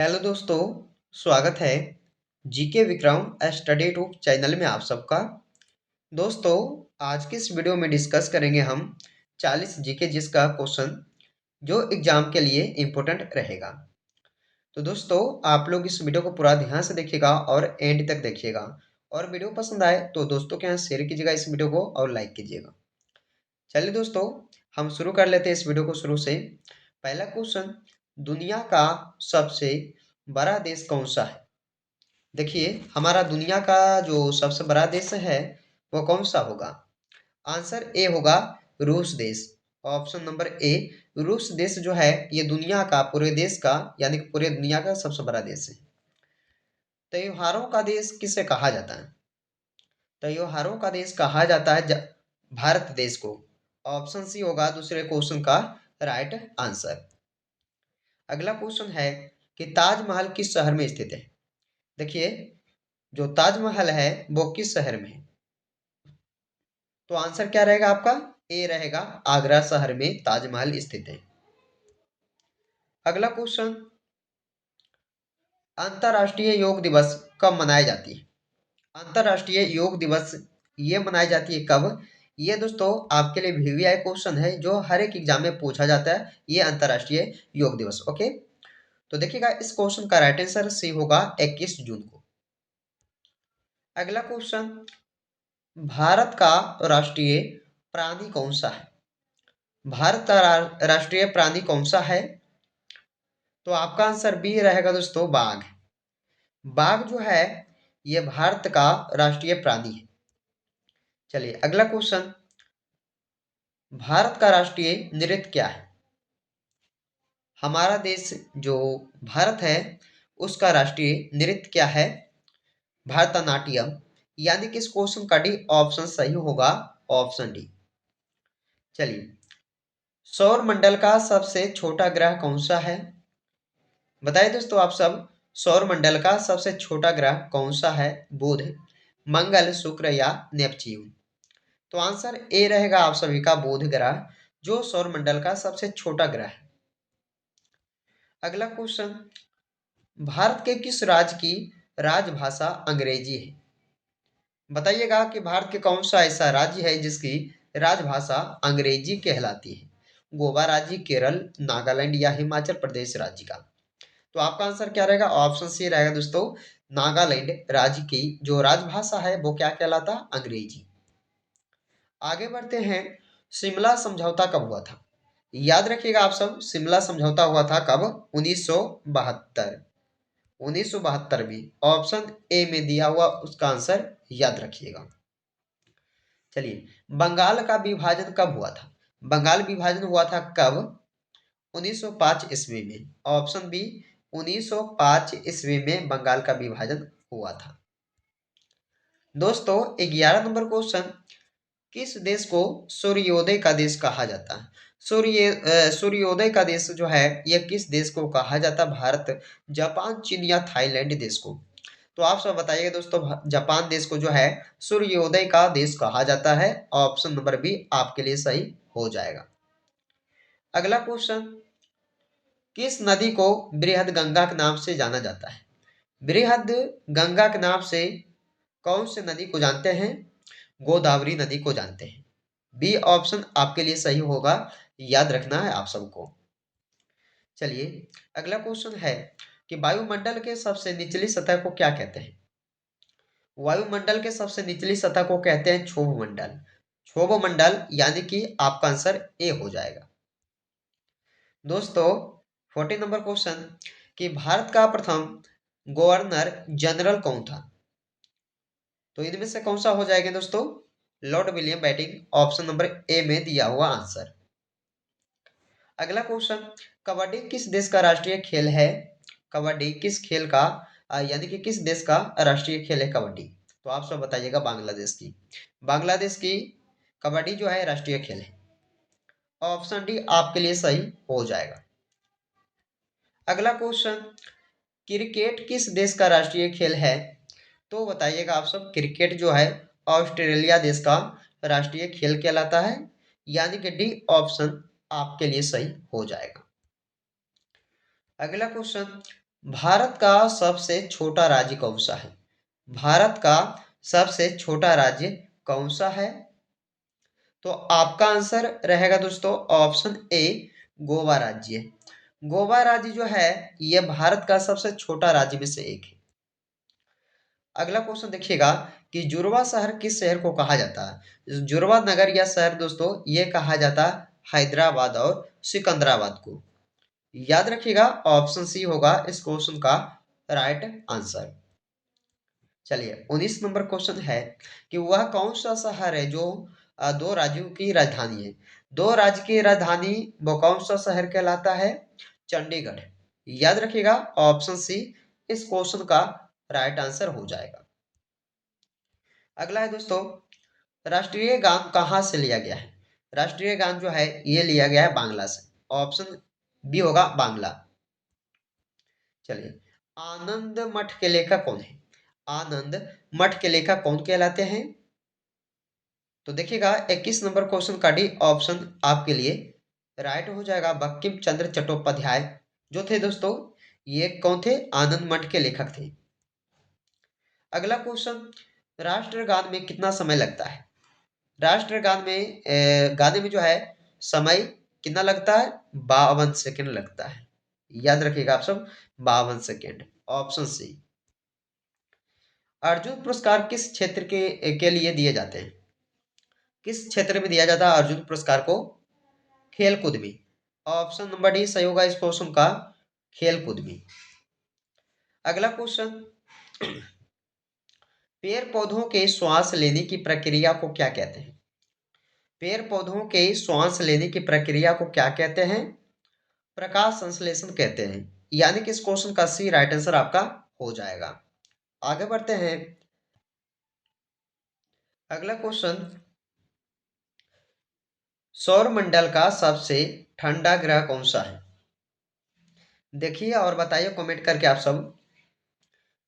Hello दोस्तों, स्वागत है GK Vikram study tube channel में आप सबका। दोस्तों, आज की इस वीडियो में डिस्कस करेंगे हम 40 जीके जिसका क्वेश्चन जो एग्जाम के लिए इम्पोर्टेंट रहेगा। तो दोस्तों, आप लोग इस वीडियो को पूरा ध्यान से देखिएगा और एंड तक देखिएगा। और वीडियो पसंद आए तो दोस्तों के यहाँ शेयर कीजिएगा इस वीडियो को और लाइक कीजिएगा। चलिए दोस्तों, हम शुरू कर लेते हैं इस वीडियो को शुरू से। पहला क्वेश्चन, दुनिया का सबसे बड़ा देश कौन सा है? देखिए, हमारा दुनिया का जो सबसे बड़ा देश है वो कौन सा होगा? आंसर ए होगा रूस देश। ऑप्शन नंबर ए, रूस देश जो है ये दुनिया का, पूरे देश का यानी कि पूरे दुनिया का सबसे बड़ा देश है। त्योहारों का देश किसे कहा जाता है? त्योहारों का देश कहा जाता है भारत देश को। ऑप्शन सी होगा दूसरे क्वेश्चन का राइट आंसर। अगला क्वेश्चन है कि ताजमहल किस शहर में स्थित है? देखिए, जो ताजमहल है वो किस शहर में है? तो आंसर क्या रहेगा आपका? ए रहेगा, आगरा शहर में ताजमहल स्थित है। अगला क्वेश्चन, अंतर्राष्ट्रीय योग दिवस कब मनाई जाती है? अंतर्राष्ट्रीय योग दिवस ये मनाई जाती है कब? ये दोस्तों आपके लिए वीवीआई क्वेश्चन है जो हर एक एग्जाम में पूछा जाता है, ये अंतर्राष्ट्रीय योग दिवस। ओके, तो देखिएगा इस क्वेश्चन का राइट आंसर सी होगा 21 जून को। अगला क्वेश्चन, भारत का राष्ट्रीय प्राणी कौन सा है? भारत का राष्ट्रीय प्राणी कौन सा है? तो आपका आंसर बी रहेगा दोस्तों, बाघ। बाघ जो है ये भारत का राष्ट्रीय प्राणी है। चलिए अगला क्वेश्चन, भारत का राष्ट्रीय नृत्य क्या है? हमारा देश जो भारत है उसका राष्ट्रीय नृत्य क्या है? भारतनाट्यम। यानी कि इस क्वेश्चन का डी ऑप्शन सही होगा, ऑप्शन डी। चलिए, सौर मंडल का सबसे छोटा ग्रह कौन सा है? बताइए दोस्तों आप सब, सौर मंडल का सबसे छोटा ग्रह कौन सा है? बुध, मंगल, शुक्र या नेपच्यून? तो आंसर ए रहेगा आप सभी का, बुध ग्रह जो सौर मंडल का सबसे छोटा ग्रह है। अगला क्वेश्चन, भारत के किस राज्य की राजभाषा अंग्रेजी है? बताइएगा कि भारत के कौन सा ऐसा राज्य है जिसकी राजभाषा अंग्रेजी कहलाती है? गोवा राज्य, केरल, नागालैंड या हिमाचल प्रदेश राज्य का? तो आपका आंसर क्या रहेगा? ऑप्शन सी रहेगा दोस्तों, नागालैंड राज्य की जो राजभाषा है वो क्या कहलाता? अंग्रेजी। आगे बढ़ते हैं, शिमला समझौता कब हुआ था? याद रखिएगा आप सब, शिमला समझौता हुआ था कब? 1972। 1972 में ऑप्शन ए में दिया हुआ उसका आंसर याद रखिएगा। चलिए, बंगाल का विभाजन कब हुआ था? बंगाल विभाजन हुआ था कब? 1905 ईस्वी में। ऑप्शन बी, 1905 ईस्वी में बंगाल का विभाजन हुआ था। दोस्तों 11 नंबर क्वेश्चन, किस देश को सूर्योदय का देश कहा जाता है? सूर्योदय का देश जो है यह किस देश को कहा जाता है? भारत, जापान, चीन या थाईलैंड देश को? तो आप सब बताइएगा दोस्तों, जापान देश को जो है सूर्योदय का देश कहा जाता है। ऑप्शन नंबर बी आपके लिए सही हो जाएगा। अगला क्वेश्चन, किस नदी को बृहद गंगा के नाम से जाना जाता है? बृहद गंगा के नाम से कौन से नदी को जानते हैं? गोदावरी नदी को जानते हैं। बी ऑप्शन आपके लिए सही होगा, याद रखना है आप सबको। चलिए अगला क्वेश्चन है कि वायुमंडल के सबसे निचली सतह को क्या कहते हैं? वायुमंडल के सबसे निचली सतह को कहते हैं क्षोभ मंडल। क्षोभ मंडल यानी कि आपका आंसर ए हो जाएगा। दोस्तों 14 नंबर क्वेश्चन, कि भारत का प्रथम गवर्नर जनरल कौन था? तो इनमें से कौन सा हो जाएगा दोस्तों? Lord William Bentinck. Option number A में दिया हुआ आंसर। अगला क्वेश्चन, कबड्डी किस देश का राष्ट्रीय खेल है? कबड्डी किस खेल का यानी कि किस देश का राष्ट्रीय खेल है कबड्डी? तो आप सब बताइएगा, बांग्लादेश की। बांग्लादेश की कबड्डी जो है राष्ट्रीय खेल है। ऑप्शन डी आपके लिए सही हो जाएगा। अगला क्वेश्चन, क्रिकेट किस देश का राष्ट्रीय खेल है? तो बताइएगा आप सब, क्रिकेट जो है ऑस्ट्रेलिया देश का राष्ट्रीय खेल कहलाता है। यानी कि डी ऑप्शन आपके लिए सही हो जाएगा। अगला क्वेश्चन, भारत का सबसे छोटा राज्य कौन सा है? भारत का सबसे छोटा राज्य कौन सा है? तो आपका आंसर रहेगा दोस्तों ऑप्शन ए, गोवा राज्य। गोवा राज्य जो है यह भारत का सबसे छोटा राज्य में से एक है। अगला क्वेश्चन देखिएगा कि जुड़वा शहर किस शहर को कहा जाता है? जुड़वा नगर या शहर दोस्तों ये कहा जाता है हैदराबाद और सिकंदराबाद को। याद रखिएगा ऑप्शन सी होगा इस क्वेश्चन का राइट आंसर। चलिए 19 नंबर क्वेश्चन है कि वह कौन सा शहर है जो दो राज्यों की राजधानी है? दो राज्य की राजधानी वो कौन सा शहर कहलाता है? चंडीगढ़। याद रखिएगा ऑप्शन सी इस क्वेश्चन का राइट आंसर हो जाएगा। अगला है दोस्तों, राष्ट्रीय गान कहाँ से लिया गया है? राष्ट्रीय गान जो है ये लिया गया है बांग्ला से। ऑप्शन बी होगा बांग्ला। चलिए, आनंद मठ के लेखक कौन है? आनंद मठ के लेखक कौन कहलाते हैं? तो देखिएगा 21 नंबर क्वेश्चन का डी ऑप्शन आपके लिए राइट हो जाएगा, बंकिम चंद्र चट्टोपाध्याय जो थे दोस्तों ये कौन थे? आनंद मठ के लेखक थे। अगला क्वेश्चन, राष्ट्रगान में कितना समय लगता है? राष्ट्रगान में गाने में जो है समय कितना लगता है? 52 सेकेंड लगता है। याद रखिएगा आप सब 52 सेकेंड। Option C. अर्जुन पुरस्कार किस क्षेत्र के लिए दिए जाते हैं? किस क्षेत्र में दिया जाता है अर्जुन पुरस्कार को? खेलकूद में। ऑप्शन नंबर डी सही होगा इस क्वेश्चन का, खेलकूद में। अगला क्वेश्चन, पेड़ पौधों के श्वास लेने की प्रक्रिया को क्या कहते हैं? पेड़ पौधों के श्वास लेने की प्रक्रिया को क्या कहते हैं? प्रकाश संश्लेषण कहते हैं। यानी कि इस क्वेश्चन का सी राइट आंसर आपका हो जाएगा। आगे बढ़ते हैं। अगला क्वेश्चन, सौर मंडल का सबसे ठंडा ग्रह कौन सा है? देखिए और बताइए कमेंट करके आप सब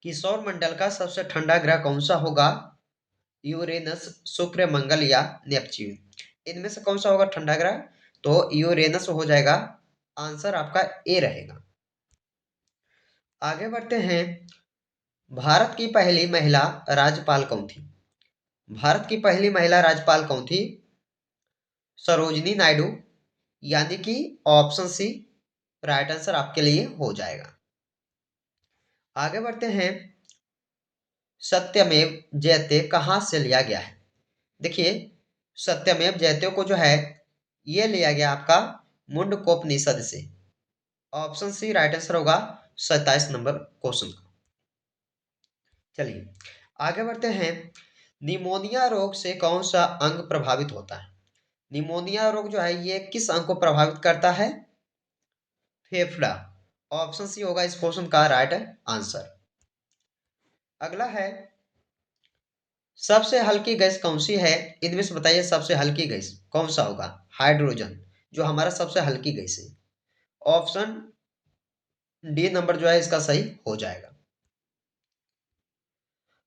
कि सौर मंडल का सबसे ठंडा ग्रह कौन सा होगा? यूरेनस, शुक्र, मंगल या नेपच्यून? इनमें से कौन सा होगा ठंडा ग्रह? तो यूरेनस हो जाएगा। आंसर आपका ए रहेगा। आगे बढ़ते हैं। भारत की पहली महिला राज्यपाल कौन थी? भारत की पहली महिला राज्यपाल कौन थी? सरोजनी नायडू। यानी कि ऑप्शन सी राइट आंसर आपके लिए हो जाएगा। आगे बढ़ते हैं। सत्यमेव जयते कहाँ से लिया गया है? देखिए, सत्यमेव जयते को जो है ये लिया गया आपका मुंडकोपनिषद से। ऑप्शन सी राइट आंसर होगा 27 नंबर क्वेश्चन का। चलिए आगे बढ़ते हैं। निमोनिया रोग से कौन सा अंग प्रभावित होता है? निमोनिया रोग जो है ये किस अंग को प्रभावित करता है? फेफड़ा। ऑप्शन सी होगा इस क्वेश्चन का राइट आंसर। अगला है, सबसे हल्की गैस कौन सी है? इनमें से बताइए सबसे हल्की गैस कौन सा होगा? हाइड्रोजन जो हमारा सबसे हल्की गैस है। ऑप्शन डी नंबर जो है इसका सही हो जाएगा।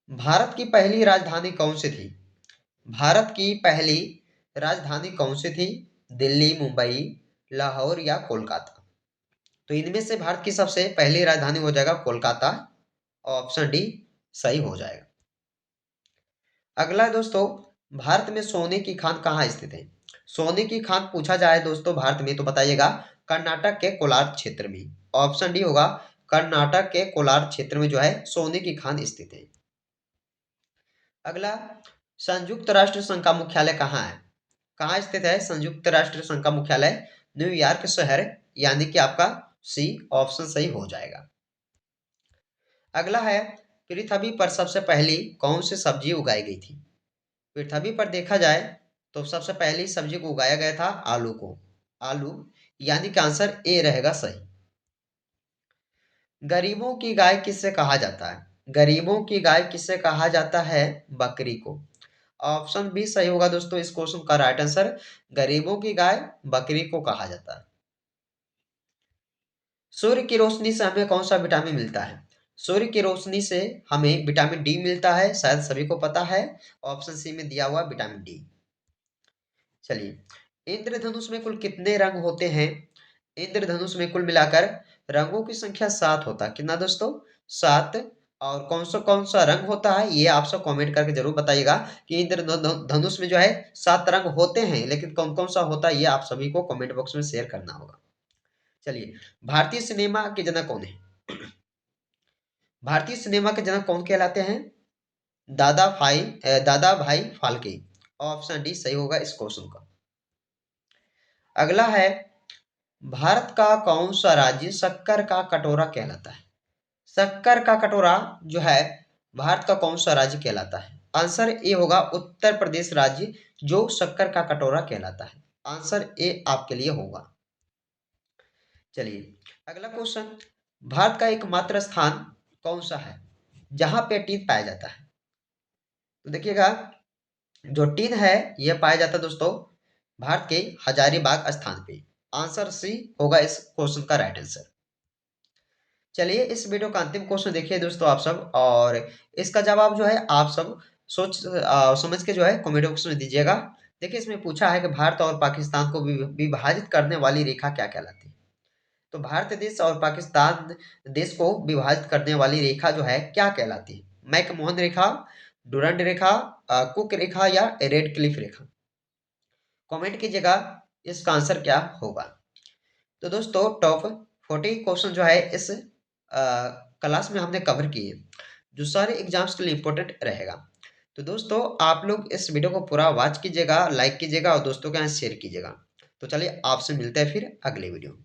भारत की पहली राजधानी कौन सी थी? भारत की पहली राजधानी कौन सी थी? दिल्ली, मुंबई, लाहौर या कोलकाता? तो इनमें से भारत की सबसे पहली राजधानी हो जाएगा कोलकाता। ऑप्शन डी सही हो जाएगा। अगला दोस्तों, भारत में सोने की खान कहाँ स्थित है? सोने की खान पूछा जाए दोस्तों भारत में तो बताइएगा कर्नाटक के कोलार क्षेत्र में। ऑप्शन डी होगा कर्नाटक के कोलार क्षेत्र में जो है सोने की खान स्थित है। अगला, संयुक्त राष्ट्र संघ का मुख्यालय कहाँ है? कहाँ स्थित है संयुक्त राष्ट्र संघ का मुख्यालय? न्यूयॉर्क शहर। यानी कि आपका सी ऑप्शन सही हो जाएगा। अगला है, पृथ्वी पर सबसे पहली कौन सी सब्जी उगाई गई थी? पृथ्वी पर देखा जाए तो सबसे पहली सब्जी को उगाया गया था आलू को। आलू। यानी कि आंसर ए रहेगा सही। गरीबों की गाय किससे कहा जाता है? गरीबों की गाय किससे कहा जाता है? बकरी को। ऑप्शन बी सही होगा दोस्तों इस क्वेश्चन का राइट आंसर। गरीबों की गाय बकरी को कहा जाता है। सूर्य की रोशनी से हमें कौन सा विटामिन मिलता है? सूर्य की रोशनी से हमें विटामिन डी मिलता है, शायद सभी को पता है। ऑप्शन सी में दिया हुआ विटामिन डी। चलिए, इंद्रधनुष में कुल कितने रंग होते हैं? इंद्रधनुष में कुल मिलाकर रंगों की संख्या 7 होता है। कितना दोस्तों? 7। और कौन सा रंग होता है ये आप सब कमेंट करके जरूर बताइएगा कि इंद्रधनुष में जो है 7 रंग होते हैं, लेकिन कौन कौन सा होता है ये आप सभी को कमेंट बॉक्स में शेयर करना होगा। चलिए, भारतीय सिनेमा के जनक कौन है? भारतीय सिनेमा के जनक कौन कहलाते हैं? दादा भाई फाल्के। ऑप्शन डी सही होगा इस क्वेश्चन का। अगला है, भारत का कौन सा राज्य शक्कर का कटोरा कहलाता है? शक्कर का कटोरा जो है भारत का कौन सा राज्य कहलाता है? आंसर ए होगा उत्तर प्रदेश राज्य जो शक्कर का कटोरा कहलाता है। आंसर ए आपके लिए होगा। चलिए, अगला क्वेश्चन, भारत का एकमात्र स्थान कौन सा है जहां पे टीन पाया जाता है? तो देखिएगा, जो टीन है यह पाया जाता है दोस्तों भारत के हजारीबाग स्थान पे। आंसर सी होगा इस क्वेश्चन का राइट आंसर। चलिए, इस वीडियो का अंतिम क्वेश्चन देखिए दोस्तों आप सब, और इसका जवाब जो है आप सब समझ के जो है कमेंट बॉक्स में दीजिएगा। देखिए, इसमें पूछा है कि भारत और पाकिस्तान को विभाजित करने वाली रेखा क्या कहलाती है? तो भारत देश और पाकिस्तान देश को विभाजित करने वाली रेखा जो है क्या कहलाती है? मैकमोहन रेखा, डुरंड रेखा, कुक रेखा या रेड क्लिफ रेखा? कमेंट कीजिएगा इसका आंसर क्या होगा। तो दोस्तों, टॉप 40 क्वेश्चन जो है इस क्लास में हमने कवर किए, जो सारे एग्जाम्स के लिए इंपॉर्टेंट रहेगा। तो दोस्तों, आप लोग इस वीडियो को पूरा वॉच कीजिएगा, लाइक कीजिएगा और दोस्तों के यहाँ शेयर कीजिएगा। तो चलिए, आपसे मिलते हैं फिर अगले वीडियो में।